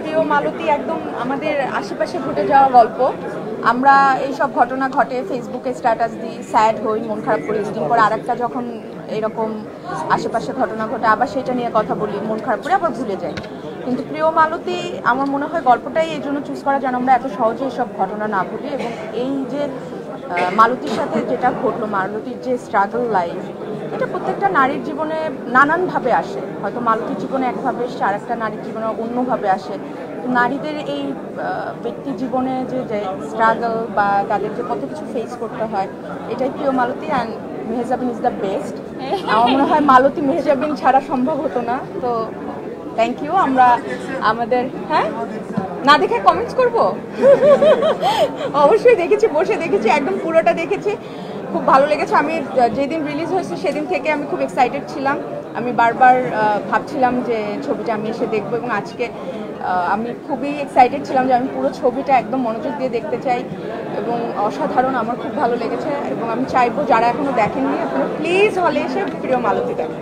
প্রিয় মালতী একদম আমাদের আশেপাশে ঘটে যাওয়া গল্প। আমরা এইসব ঘটনা ঘটে ফেসবুকে স্ট্যাটাস দিই, স্যাড হই, মন খারাপ করি, কিছুদিন পর আরেকটা যখন এরকম আশেপাশে ঘটনা ঘটে আবার সেটা নিয়ে কথা বলি, মন খারাপ করে আবার ভুলে যাই। কিন্তু প্রিয় মালতী আমার মনে হয় গল্পটাই এই জন্য চুজ করা যেন আমরা এত সহজে এইসব ঘটনা না ভুলি। এবং এই যে মালতীর সাথে যেটা ঘটলো, মালতীর যে স্ট্রাগল লাইফ, এটা প্রত্যেকটা নারীর জীবনে নানানভাবে আসে। হয়তো মালতীর জীবনে একভাবে এসছে, আর একটা নারীর জীবনে অন্যভাবে আসে। নারীদের এই ব্যক্তি জীবনে যে স্ট্রাগল বা তাদের যে কত কিছু ফেস করতে হয়, এটাই Priyo Maloti. And Mehazabien is the best. আমার মনে হয় মালতী মেহেজাবিন ছাড়া সম্ভব হতো না। তো থ্যাংক ইউ। আমরা আমাদের না দেখে কমেন্টস করব? অবশ্যই দেখেছি, বসে দেখেছি, একদম পুরোটা দেখেছি, খুব ভালো লেগেছে। আমি যেদিন রিলিজ হয়েছে সেদিন থেকে আমি খুব এক্সাইটেড ছিলাম। আমি বারবার ভাবছিলাম যে ছবিটা আমি এসে দেখবো, এবং আজকে আমি খুবই এক্সাইটেড ছিলাম যে আমি পুরো ছবিটা একদম মনোযোগ দিয়ে দেখতে চাই। এবং অসাধারণ, আমার খুব ভালো লেগেছে। এবং আমি চাইবো যারা এখনো দেখেননি, আপনারা প্লিজ হলে এসে প্রিয় মালতী দেখেন।